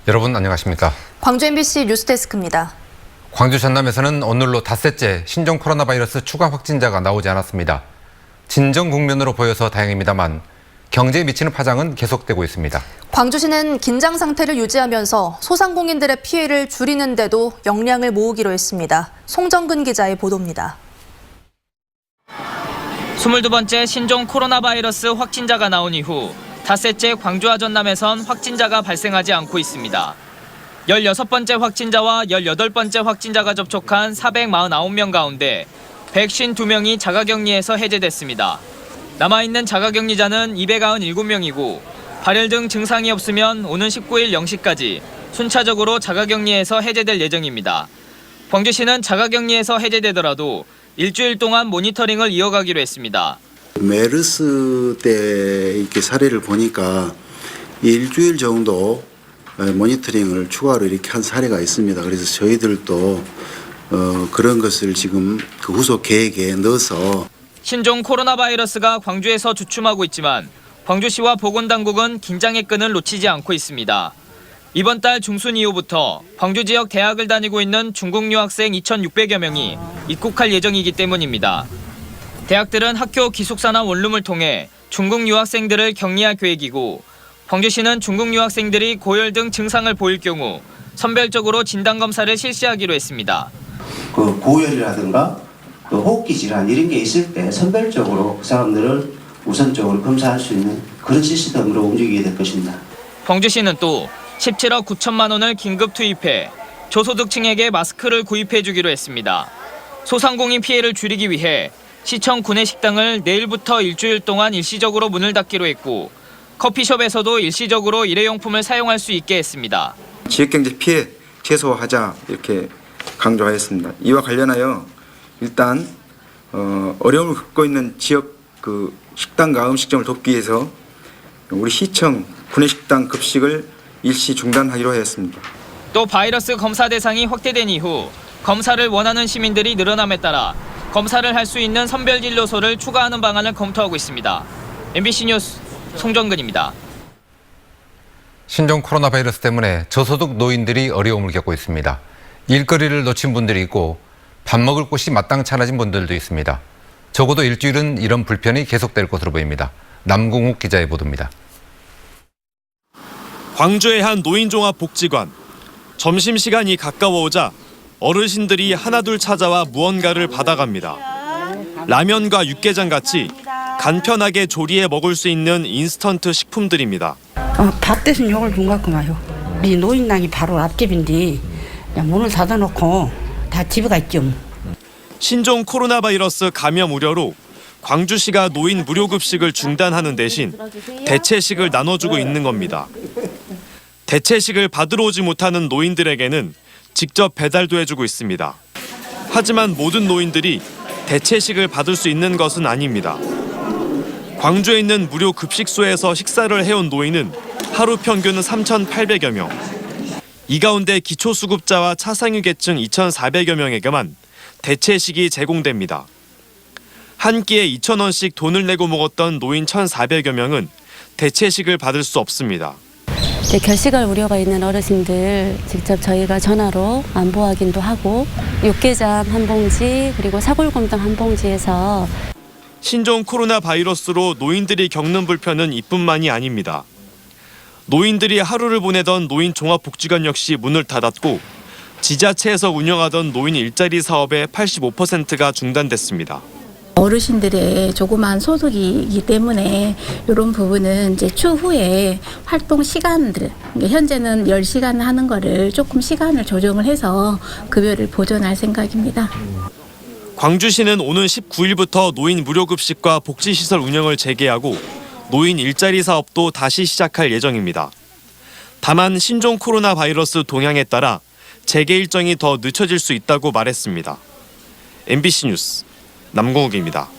여러분 안녕하십니까? 광주 MBC 뉴스데스크입니다. 광주 전남에서는 오늘로 닷새째 신종 코로나 바이러스 추가 확진자가 나오지 않았습니다. 진정 국면으로 보여서 다행입니다만 경제에 미치는 파장은 계속되고 있습니다. 광주시는 긴장 상태를 유지하면서 소상공인들의 피해를 줄이는데도 역량을 모으기로 했습니다. 송정근 기자의 보도입니다. 22번째 신종 코로나 바이러스 확진자가 나온 이후 닷새째 광주와 전남에선 확진자가 발생하지 않고 있습니다. 16번째 확진자와 18번째 확진자가 접촉한 449명 가운데 152명이 자가격리에서 해제됐습니다. 남아있는 자가격리자는 297명이고 발열 등 증상이 없으면 오는 19일 0시까지 순차적으로 자가격리에서 해제될 예정입니다. 광주시는 자가격리에서 해제되더라도 일주일 동안 모니터링을 이어가기로 했습니다. 메르스 때 이렇게 사례를 보니까 일주일 정도 모니터링을 추가로 이렇게 한 사례가 있습니다. 그래서 저희들도 그런 것을 지금 그 후속 계획에 넣어서 신종 코로나 바이러스가 광주에서 주춤하고 있지만 광주시와 보건당국은 긴장의 끈을 놓치지 않고 있습니다. 이번 달 중순 이후부터 광주 지역 대학을 다니고 있는 중국 유학생 2,600여 명이 입국할 예정이기 때문입니다. 대학들은 학교 기숙사나 원룸을 통해 중국 유학생들을 격리할 계획이고 광주시는 중국 유학생들이 고열 등 증상을 보일 경우 선별적으로 진단검사를 실시하기로 했습니다. 그 고열이라든가 그 호흡기 질환 이런 게 있을 때 선별적으로 그 사람들을 우선적으로 검사할 수 있는 그런 시스템으로 움직이게 될 것입니다. 광주시는 또 17억 9천만 원을 긴급 투입해 저소득층에게 마스크를 구입해 주기로 했습니다. 소상공인 피해를 줄이기 위해 시청 구내 식당을 내일부터 일주일 동안 일시적으로 문을 닫기로 했고 커피숍에서도 일시적으로 일회용품을 사용할 수 있게 했습니다. 지역경제 피해 최소화하자 이렇게 강조하였습니다. 이와 관련하여 일단 어려움을 겪고 있는 지역 그 식당과 음식점을 돕기 위해서 우리 시청 구내식당 급식을 일시 중단하기로 하였습니다. 또 바이러스 검사 대상이 확대된 이후 검사를 원하는 시민들이 늘어남에 따라 검사를 할 수 있는 선별진료소를 추가하는 방안을 검토하고 있습니다. MBC 뉴스 송정근입니다. 신종 코로나 바이러스 때문에 저소득 노인들이 어려움을 겪고 있습니다. 일거리를 놓친 분들이 있고 밥 먹을 곳이 마땅치 않아진 분들도 있습니다. 적어도 일주일은 이런 불편이 계속될 것으로 보입니다. 남궁욱 기자의 보도입니다. 광주의 한 노인종합복지관. 점심시간이 가까워오자 어르신들이 하나둘 찾아와 무언가를 받아갑니다. 라면과 육개장 같이 간편하게 조리해 먹을 수 있는 인스턴트 식품들입니다. 밥 대신 요걸 준 것 같구만요. 우리 노인당이 바로 앞집인데 그냥 문을 닫아놓고 다 집에 가 있죠. 신종 코로나 바이러스 감염 우려로 광주시가 노인 무료급식을 중단하는 대신 대체식을 나눠주고 있는 겁니다. 대체식을 받으러 오지 못하는 노인들에게는 직접 배달도 해주고 있습니다. 하지만 모든 노인들이 대체식을 받을 수 있는 것은 아닙니다. 광주에 있는 무료 급식소에서 식사를 해온 노인은 하루 평균 3,800여 명. 이 가운데 기초수급자와 차상위계층 2,400여 명에게만 대체식이 제공됩니다. 한 끼에 2,000원씩 돈을 내고 먹었던 노인 1,400여 명은 대체식을 받을 수 없습니다. 결식을 우려가 있는 어르신들 직접 저희가 전화로 안부 확인도 하고 육개장 한 봉지 그리고 사골곰탕 한 봉지에서 신종 코로나 바이러스로 노인들이 겪는 불편은 이뿐만이 아닙니다. 노인들이 하루를 보내던 노인 종합복지관 역시 문을 닫았고 지자체에서 운영하던 노인 일자리 사업의 85%가 중단됐습니다. 어르신들의 조그만 소득이기 때문에 이런 부분은 이제 추후에 활동 시간들, 현재는 10시간 하는 거를 조금 시간을 조정을 해서 급여를 보전할 생각입니다. 광주시는 오는 19일부터 노인 무료급식과 복지시설 운영을 재개하고 노인 일자리 사업도 다시 시작할 예정입니다. 다만 신종 코로나 바이러스 동향에 따라 재개 일정이 더 늦춰질 수 있다고 말했습니다. MBC 뉴스 남궁욱입니다.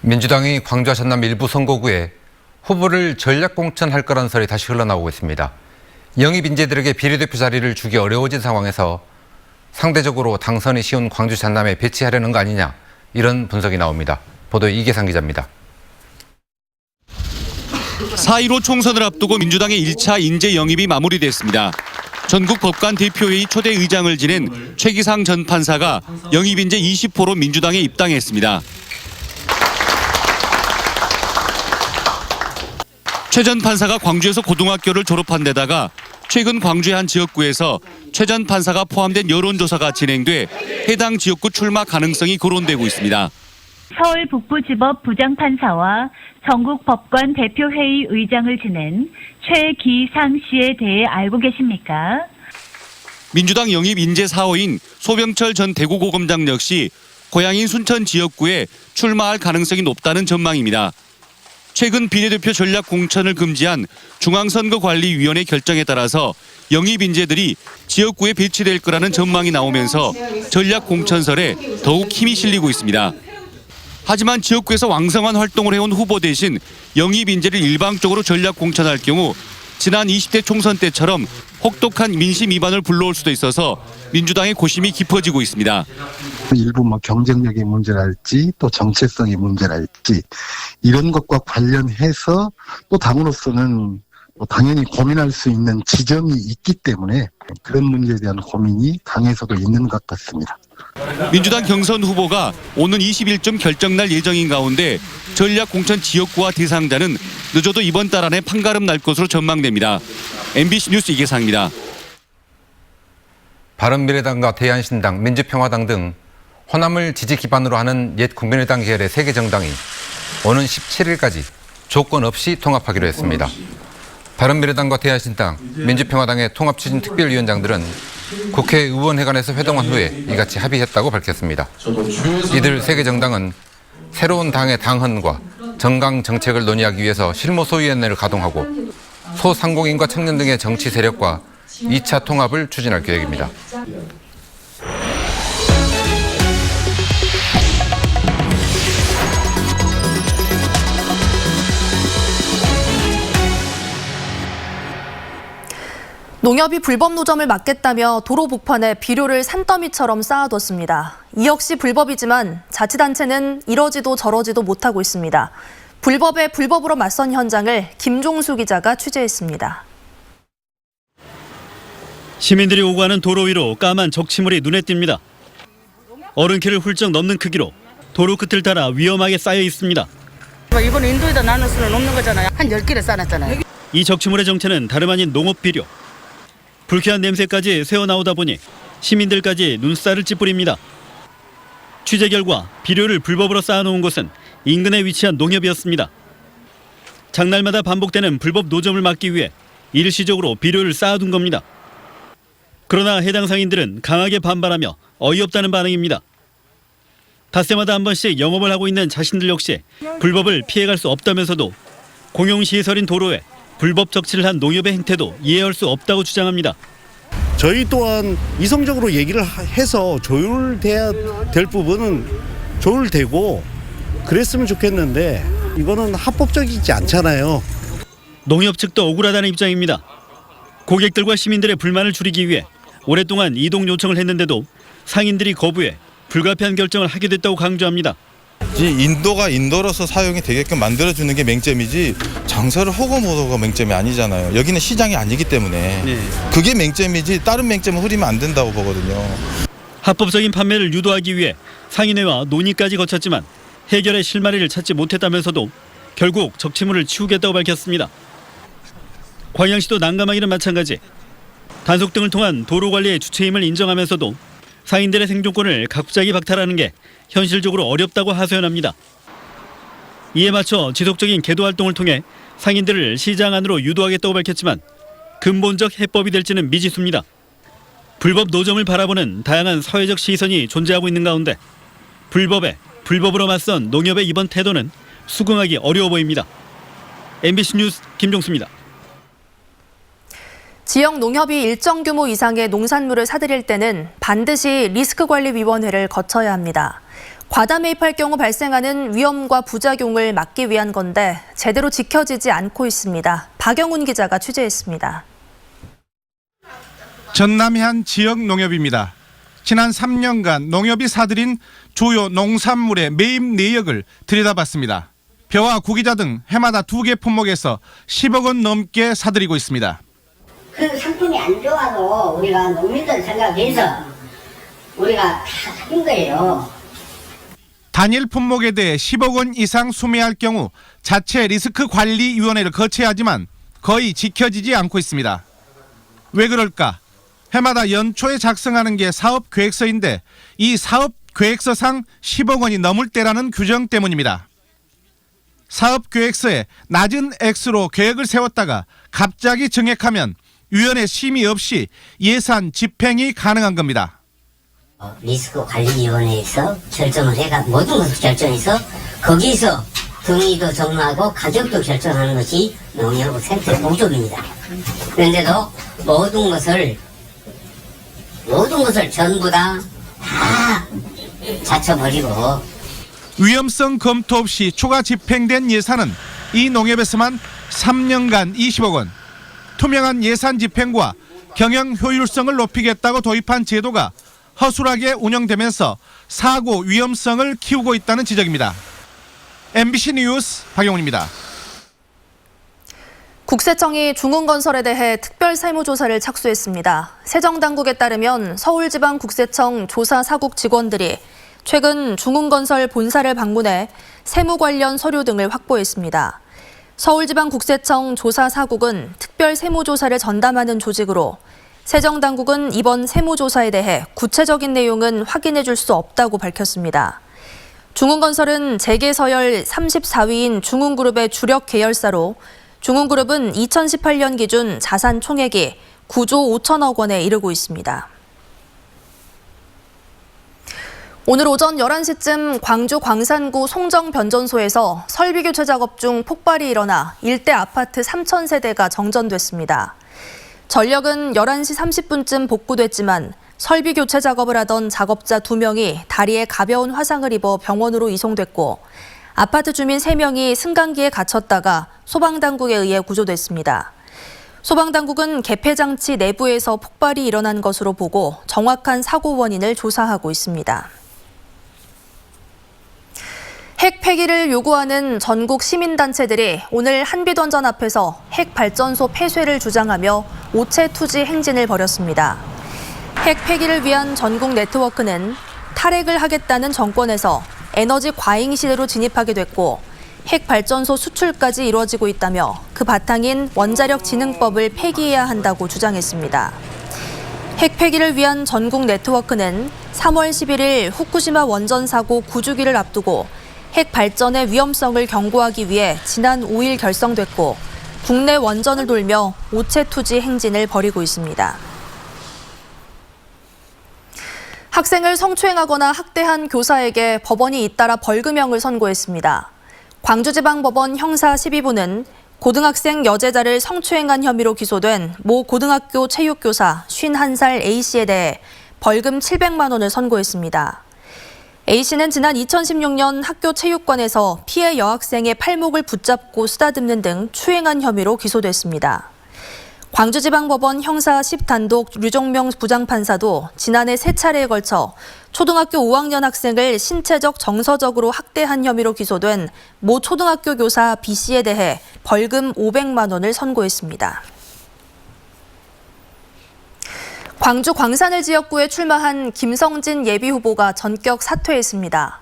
민주당이 광주와 전남 일부 선거구에 후보를 전략 공천할 거라는 설이 다시 흘러나오고 있습니다. 영입 인재들에게 비례대표 자리를 주기 어려워진 상황에서 상대적으로 당선이 쉬운 광주 전남에 배치하려는 거 아니냐 이런 분석이 나옵니다. 보도에 이계상 기자입니다. 4.15 총선을 앞두고 민주당의 1차 인재 영입이 마무리됐습니다. 전국 법관 대표회의 초대 의장을 지낸 최기상 전 판사가 영입 인재 20호로 민주당에 입당했습니다. 최 전 판사가 광주에서 고등학교를 졸업한 데다가 최근 광주의 한 지역구에서 최 전 판사가 포함된 여론조사가 진행돼 해당 지역구 출마 가능성이 거론되고 있습니다. 서울 북부지법 부장판사와 전국 법관 대표회의 의장을 지낸 최기상 씨에 대해 알고 계십니까? 민주당 영입 인재 4호인 소병철 전 대구고검장 역시 고향인 순천 지역구에 출마할 가능성이 높다는 전망입니다. 최근 비례대표 전략 공천을 금지한 중앙선거관리위원회 결정에 따라서 영입 인재들이 지역구에 배치될 거라는 전망이 나오면서 전략 공천설에 더욱 힘이 실리고 있습니다. 하지만 지역구에서 왕성한 활동을 해온 후보 대신 영입 인재를 일방적으로 전략 공천할 경우 지난 20대 총선 때처럼 혹독한 민심 위반을 불러올 수도 있어서 민주당의 고심이 깊어지고 있습니다. 일부 경쟁력의 문제랄지 또 정체성의 문제랄지 이런 것과 관련해서 또 당으로서는 당연히 고민할 수 있는 지점이 있기 때문에 그런 문제에 대한 고민이 당에서도 있는 것 같습니다. 민주당 경선 후보가 오는 20일쯤 결정날 예정인 가운데 전략 공천 지역구와 대상자는 늦어도 이번 달 안에 판가름 날 것으로 전망됩니다. MBC 뉴스 이계상입니다. 바른미래당과 대한신당, 민주평화당 등 호남을 지지 기반으로 하는 옛 국민의당 계열의 3개 정당이 오는 17일까지 조건 없이 통합하기로 했습니다. 바른미래당과 대한신당, 민주평화당의 통합추진특별위원장들은 국회의원회관에서 회동한 후에 이같이 합의했다고 밝혔습니다. 이들 3개 정당은 새로운 당의 당헌과 정강 정책을 논의하기 위해서 실무소위원회를 가동하고 소상공인과 청년 등의 정치 세력과 2차 통합을 추진할 계획입니다. 농협이 불법 노점을 막겠다며 도로 복판에 비료를 산더미처럼 쌓아뒀습니다. 이 역시 불법이지만 자치단체는 이러지도 저러지도 못하고 있습니다. 불법에 불법으로 맞선 현장을 김종수 기자가 취재했습니다. 시민들이 오고 가는 도로 위로 까만 적치물이 눈에 띕니다. 어른키를 훌쩍 넘는 크기로 도로 끝을 따라 위험하게 쌓여 있습니다. 이번 인도에다 나눌 수는 없는 거잖아요. 한 10개를 쌓아놨잖아요. 이 적치물의 정체는 다름 아닌 농업 비료. 불쾌한 냄새까지 새어나오다 보니 시민들까지 눈살을 찌푸립니다. 취재 결과 비료를 불법으로 쌓아놓은 곳은 인근에 위치한 농협이었습니다. 장날마다 반복되는 불법 노점을 막기 위해 일시적으로 비료를 쌓아둔 겁니다. 그러나 해당 상인들은 강하게 반발하며 어이없다는 반응입니다. 닷새마다 한 번씩 영업을 하고 있는 자신들 역시 불법을 피해갈 수 없다면서도 공용시설인 도로에 불법 적치를 한 농협의 행태도 이해할 수 없다고 주장합니다. 저희 또한 이성적으로 얘기를 해서 조율돼야 될 부분은 조율되고 그랬으면 좋겠는데 이거는 합법적이지 않잖아요. 농협 측도 억울하다는 입장입니다. 고객들과 시민들의 불만을 줄이기 위해 오랫동안 이동 요청을 했는데도 상인들이 거부해 불가피한 결정을 하게 됐다고 강조합니다. 인도가 인도로서 사용이 되게끔 만들어주는 게 맹점이지 장사를 하고 못하고 맹점이 아니잖아요. 여기는 시장이 아니기 때문에 그게 맹점이지 다른 맹점은 흐리면 안 된다고 보거든요. 합법적인 판매를 유도하기 위해 상인회와 논의까지 거쳤지만 해결의 실마리를 찾지 못했다면서도 결국 적치물을 치우겠다고 밝혔습니다. 광양시도 난감하기는 마찬가지. 단속 등을 통한 도로관리의 주체임을 인정하면서도 상인들의 생존권을 가쿠자기 박탈하는 게 현실적으로 어렵다고 하소연합니다. 이에 맞춰 지속적인 계도 활동을 통해 상인들을 시장 안으로 유도하겠다고 밝혔지만 근본적 해법이 될지는 미지수입니다. 불법 노점을 바라보는 다양한 사회적 시선이 존재하고 있는 가운데 불법에 불법으로 맞선 농협의 이번 태도는 수긍하기 어려워 보입니다. MBC 뉴스 김종수입니다. 지역 농협이 일정 규모 이상의 농산물을 사들일 때는 반드시 리스크관리위원회를 거쳐야 합니다. 과다 매입할 경우 발생하는 위험과 부작용을 막기 위한 건데 제대로 지켜지지 않고 있습니다. 박영훈 기자가 취재했습니다. 전남의 한 지역 농협입니다. 지난 3년간 농협이 사들인 주요 농산물의 매입 내역을 들여다봤습니다. 벼와 구기자 등 해마다 2개 품목에서 10억 원 넘게 사들이고 있습니다. 그 상품이 안 좋아도 우리가 농민들 생각해서 우리가 다 사준 거예요. 단일 품목에 대해 10억 원 이상 수매할 경우 자체 리스크관리위원회를 거쳐야 하지만 거의 지켜지지 않고 있습니다. 왜 그럴까? 해마다 연초에 작성하는 게 사업계획서인데 이 사업계획서상 10억 원이 넘을 때라는 규정 때문입니다. 사업계획서에 낮은 액수로 계획을 세웠다가 갑자기 증액하면 위원회 심의 없이 예산 집행이 가능한 겁니다. 리스크관리위원회에서 결정을 해가 모든 것을 결정해서 거기서 등위도 정하고 가격도 결정하는 것이 농협 생태 공조입니다. 그런데도 모든 것을 전부 다 자쳐버리고 위험성 검토 없이 추가 집행된 예산은 이 농협에서만 3년간 20억 원. 투명한 예산 집행과 경영 효율성을 높이겠다고 도입한 제도가 허술하게 운영되면서 사고 위험성을 키우고 있다는 지적입니다. MBC 뉴스 박영훈입니다. 국세청이 중흥건설에 대해 특별세무조사를 착수했습니다. 세정당국에 따르면 서울지방국세청 조사사국 직원들이 최근 중흥건설 본사를 방문해 세무 관련 서류 등을 확보했습니다. 서울지방국세청 조사사국은 특별세무조사를 전담하는 조직으로 세정당국은 이번 세무조사에 대해 구체적인 내용은 확인해 줄 수 없다고 밝혔습니다. 중흥건설은 재계서열 34위인 중흥그룹의 주력 계열사로 중흥그룹은 2018년 기준 자산 총액이 9조 5천억 원에 이르고 있습니다. 오늘 오전 11시쯤 광주 광산구 송정변전소에서 설비 교체 작업 중 폭발이 일어나 일대 아파트 3,000세대가 정전됐습니다. 전력은 11시 30분쯤 복구됐지만 설비 교체 작업을 하던 작업자 2명이 다리에 가벼운 화상을 입어 병원으로 이송됐고 아파트 주민 3명이 승강기에 갇혔다가 소방당국에 의해 구조됐습니다. 소방당국은 개폐장치 내부에서 폭발이 일어난 것으로 보고 정확한 사고 원인을 조사하고 있습니다. 핵 폐기를 요구하는 전국 시민단체들이 오늘 한빛원전 앞에서 핵발전소 폐쇄를 주장하며 오체 투지 행진을 벌였습니다. 핵 폐기를 위한 전국 네트워크는 탈핵을 하겠다는 정권에서 에너지 과잉 시대로 진입하게 됐고 핵발전소 수출까지 이루어지고 있다며 그 바탕인 원자력진흥법을 폐기해야 한다고 주장했습니다. 핵 폐기를 위한 전국 네트워크는 3월 11일 후쿠시마 원전 사고 9주기를 앞두고 핵 발전의 위험성을 경고하기 위해 지난 5일 결성됐고 국내 원전을 돌며 오체 투지 행진을 벌이고 있습니다. 학생을 성추행하거나 학대한 교사에게 법원이 잇따라 벌금형을 선고했습니다. 광주지방법원 형사 12부는 고등학생 여제자를 성추행한 혐의로 기소된 모 고등학교 체육교사 51살 A씨에 대해 벌금 700만 원을 선고했습니다. A씨는 지난 2016년 학교 체육관에서 피해 여학생의 팔목을 붙잡고 쓰다듬는 등 추행한 혐의로 기소됐습니다. 광주지방법원 형사 10단독 류종명 부장판사도 지난해 3차례에 걸쳐 초등학교 5학년 학생을 신체적 정서적으로 학대한 혐의로 기소된 모 초등학교 교사 B씨에 대해 벌금 500만 원을 선고했습니다. 광주 광산을 지역구에 출마한 김성진 예비후보가 전격 사퇴했습니다.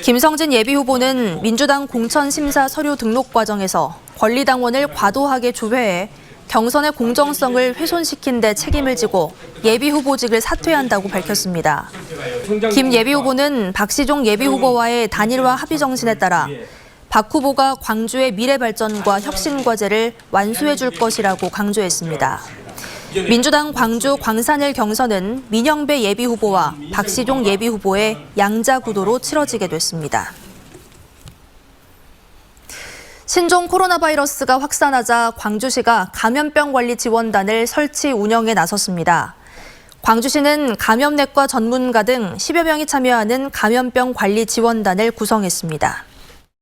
김성진 예비후보는 민주당 공천심사 서류 등록 과정에서 권리당원을 과도하게 조회해 경선의 공정성을 훼손시킨 데 책임을 지고 예비후보직을 사퇴한다고 밝혔습니다. 김 예비후보는 박시종 예비후보와의 단일화 합의 정신에 따라 박 후보가 광주의 미래 발전과 혁신 과제를 완수해 줄 것이라고 강조했습니다. 민주당 광주 광산일 경선은 민영배 예비후보와 박시종 예비후보의 양자 구도로 치러지게 됐습니다. 신종 코로나 바이러스가 확산하자 광주시가 감염병 관리 지원단을 설치 운영에 나섰습니다. 광주시는 감염내과 전문가 등 10여 명이 참여하는 감염병 관리 지원단을 구성했습니다.